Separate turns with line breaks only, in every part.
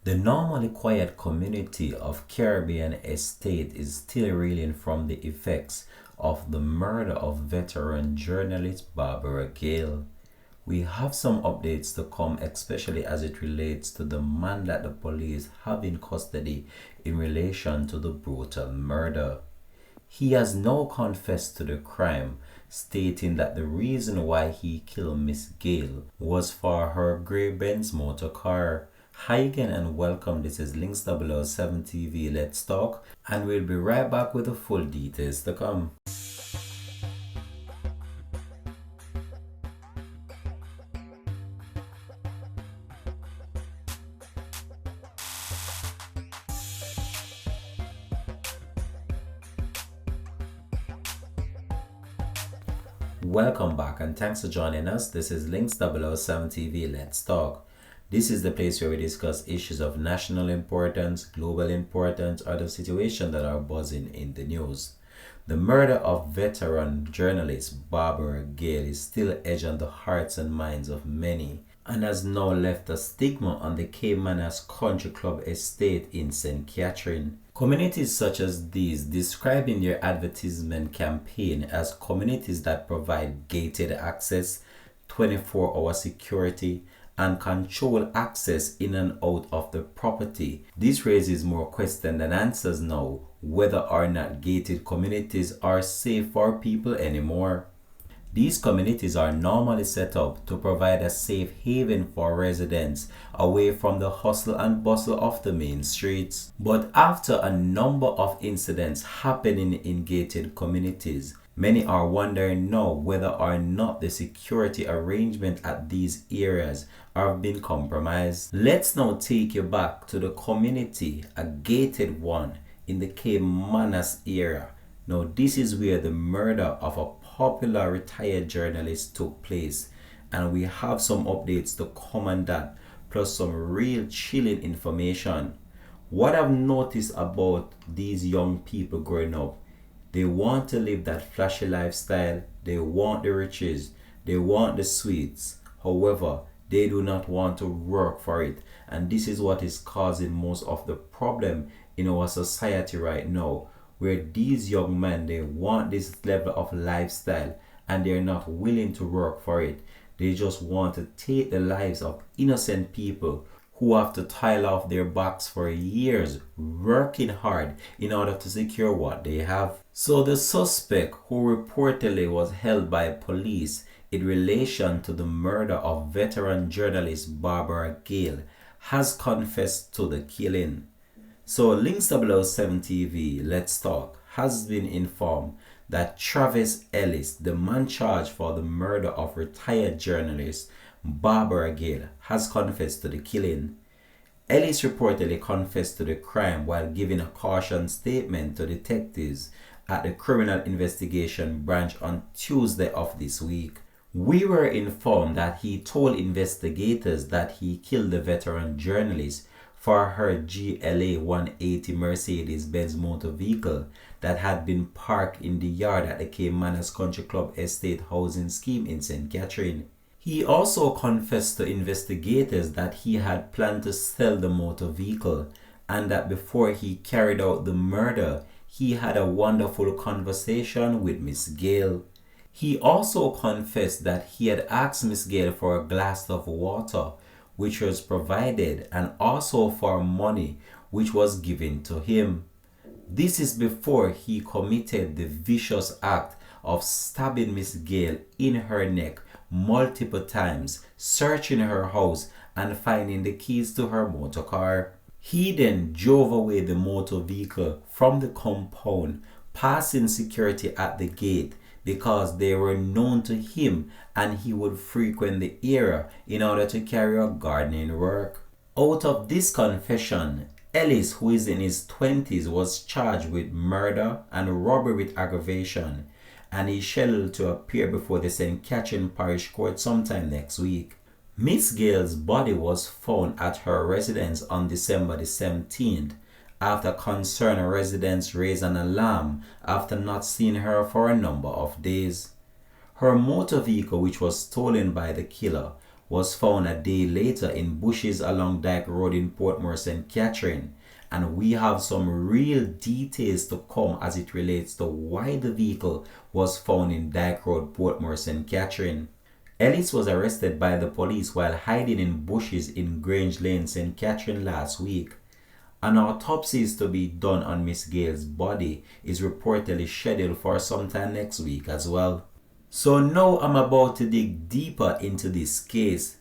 The normally quiet community of Caribbean Estate is still reeling from the effects of the murder of veteran journalist Barbara Gayle. We have some updates to come, especially as it relates to the man that the police have in custody in relation to the brutal murder. He has now confessed to the crime, stating that the reason why he killed Miss Gayle was for her grey Benz motor car. Hi again and welcome. This is Links 007 TV. Let's talk, and we'll be right back with the full details to come. Welcome back and thanks for joining us. This is Links 007 TV. Let's talk. This is the place where we discuss issues of national importance, global importance, or the situations that are buzzing in the news. The murder of veteran journalist Barbara Gayle is still edged on the hearts and minds of many and has now left a stigma on the Caymanas Country Club estate in St. Catherine. Communities such as these describe in their advertisement campaign as communities that provide gated access, 24-hour security, and control access in and out of the property. This raises more questions than answers now, whether or not gated communities are safe for people anymore. These communities are normally set up to provide a safe haven for residents away from the hustle and bustle of the main streets. But after a number of incidents happening in gated communities, many are wondering now whether or not the security arrangement at these areas have been compromised. Let's now take you back to the community, a gated one in the Caymanas area. Now this is where the murder of a popular retired journalist took place, and we have some updates to come on that, plus some real chilling information. What I've noticed about these young people growing up, they want to live that flashy lifestyle, they want the riches, they want the sweets. However, they do not want to work for it, and this is what is causing most of the problem in our society right now, where these young men, they want this level of lifestyle and they're not willing to work for it. They just want to take the lives of innocent people who have to toil off their backs for years, working hard in order to secure what they have. So the suspect, who reportedly was held by police in relation to the murder of veteran journalist Barbara Gayle, has confessed to the killing. So Links 007 TV, Let's Talk, has been informed that Travis Ellis, the man charged for the murder of retired journalist Barbara Gayle, has confessed to the killing. Ellis reportedly confessed to the crime while giving a caution statement to detectives at the Criminal Investigation Branch on Tuesday of this week. We were informed that he told investigators that he killed the veteran journalist for her GLA 180 Mercedes-Benz motor vehicle that had been parked in the yard at the Caymanas Country Club Estate housing scheme in St. Catherine. He also confessed to investigators that he had planned to sell the motor vehicle and that before he carried out the murder, he had a wonderful conversation with Miss Gayle. He also confessed that he had asked Miss Gayle for a glass of water, which was provided, and also for money, which was given to him. This is before he committed the vicious act of stabbing Miss Gayle in her neck multiple times, searching her house and finding the keys to her motor car. He then drove away the motor vehicle from the compound, passing security at the gate, because they were known to him and he would frequent the area in order to carry out gardening work. Out of this confession, Ellis, who is in his 20s, was charged with murder and robbery with aggravation, and is scheduled to appear before the St. Catherine Parish Court sometime next week. Miss Gayle's body was found at her residence on December the 17th, after concerned residents raised an alarm after not seeing her for a number of days. Her motor vehicle, which was stolen by the killer, was found a day later in bushes along Dyke Road in Portmore, St. Catherine. And we have some real details to come as it relates to why the vehicle was found in Dyke Road, Portmore, St. Catherine. Ellis was arrested by the police while hiding in bushes in Grange Lane, St. Catherine last week. An autopsy is to be done on Miss Gayle's body is reportedly scheduled for sometime next week as well. So now I'm about to dig deeper into this case.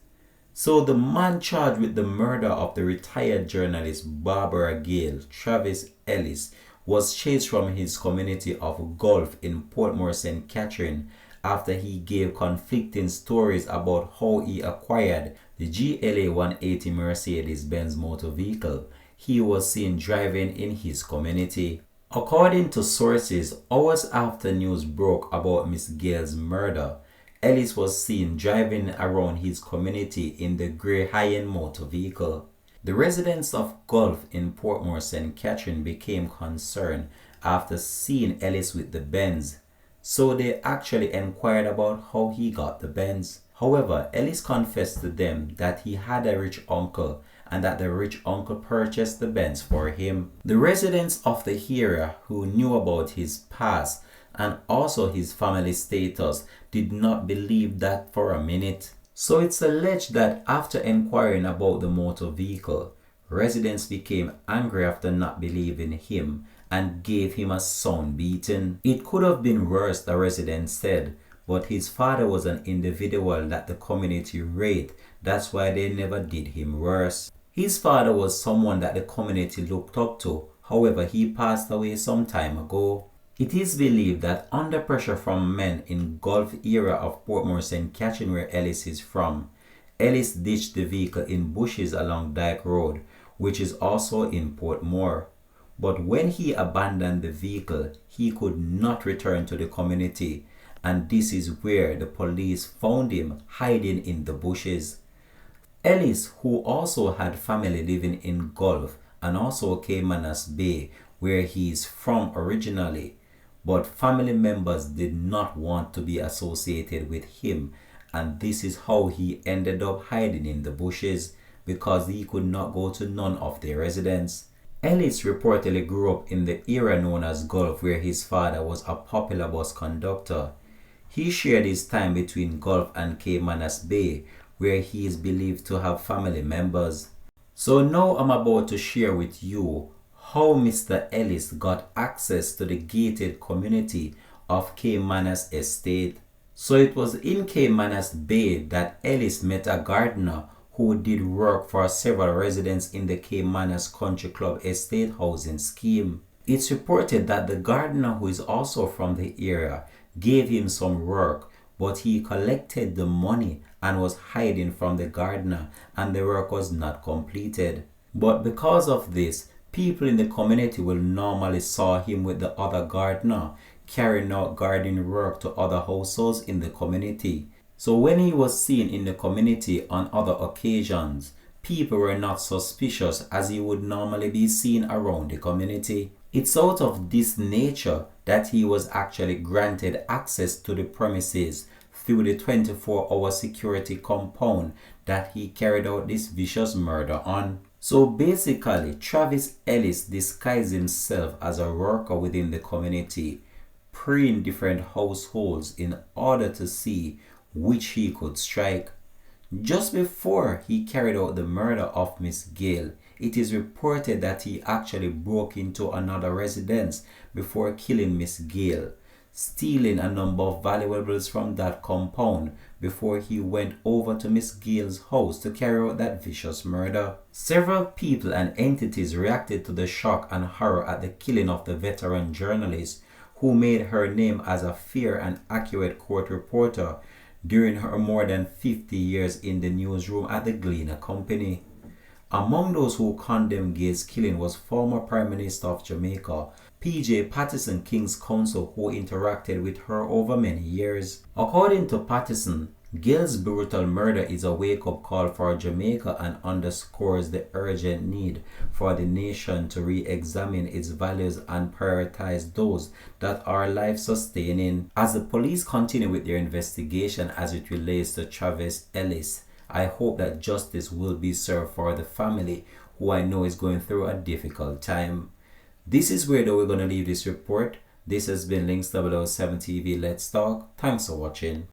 So the man charged with the murder of the retired journalist Barbara Gayle, Travis Ellis, was chased from his community of Gulf in Portmore, St. Catherine after he gave conflicting stories about how he acquired the GLA 180 Mercedes-Benz motor vehicle he was seen driving in his community. According to sources, hours after news broke about Miss Gayle's murder, Ellis was seen driving around his community in the grey high-end motor vehicle. The residents of Gulf in Portmore, St. Catherine became concerned after seeing Ellis with the Benz, so they actually inquired about how he got the Benz. However, Ellis confessed to them that he had a rich uncle and that the rich uncle purchased the Benz for him. The residents of the area who knew about his past and also his family status did not believe that for a minute. So it's alleged that after inquiring about the motor vehicle, residents became angry after not believing him and gave him a sound beating. It could have been worse, the residents said, but his father was an individual that the community rated. That's why they never did him worse. His father was someone that the community looked up to. However, he passed away some time ago. It is believed that under pressure from men in Gulf area of Portmore, St. Catherine, where Ellis is from, Ellis ditched the vehicle in bushes along Dyke Road, which is also in Portmore. But when he abandoned the vehicle, he could not return to the community, and this is where the police found him hiding in the bushes. Ellis, who also had family living in Gulf and also Caymanas Bay, where he is from originally, but family members did not want to be associated with him, and this is how he ended up hiding in the bushes, because he could not go to none of their residence. Ellis reportedly grew up in the area known as Gulf, where his father was a popular bus conductor. He shared his time between Gulf and Caymanas Bay, where he is believed to have family members. So now I'm about to share with you how Mr. Ellis got access to the gated community of Caymanas Estate. So it was in Caymanas Bay that Ellis met a gardener who did work for several residents in the Caymanas Country Club Estate housing scheme. It's reported that the gardener, who is also from the area, gave him some work, but he collected the money and was hiding from the gardener, and the work was not completed. But because of this, people in the community will normally saw him with the other gardener carrying out gardening work to other households in the community. So when he was seen in the community on other occasions, people were not suspicious, as he would normally be seen around the community. It's out of this nature that he was actually granted access to the premises through the 24-hour security compound that he carried out this vicious murder on. So basically, Travis Ellis disguised himself as a worker within the community, preying different households in order to see which he could strike. Just before he carried out the murder of Miss Gayle, it is reported that he actually broke into another residence before killing Miss Gayle, stealing a number of valuables from that compound before he went over to Miss Gayle's house to carry out that vicious murder. Several people and entities reacted to the shock and horror at the killing of the veteran journalist who made her name as a fair and accurate court reporter during her more than 50 years in the newsroom at the Gleaner Company. Among those who condemned Gayle's killing was former Prime Minister of Jamaica, P.J. Patterson, King's Counsel, who interacted with her over many years. According to Patterson, Gayle's brutal murder is a wake-up call for Jamaica and underscores the urgent need for the nation to re-examine its values and prioritize those that are life-sustaining. As the police continue with their investigation as it relates to Travis Ellis I hope that justice will be served for the family who I know is going through a difficult time. This is where though we're going to leave this report. This has been Links 007 TV. Let's talk. Thanks for watching.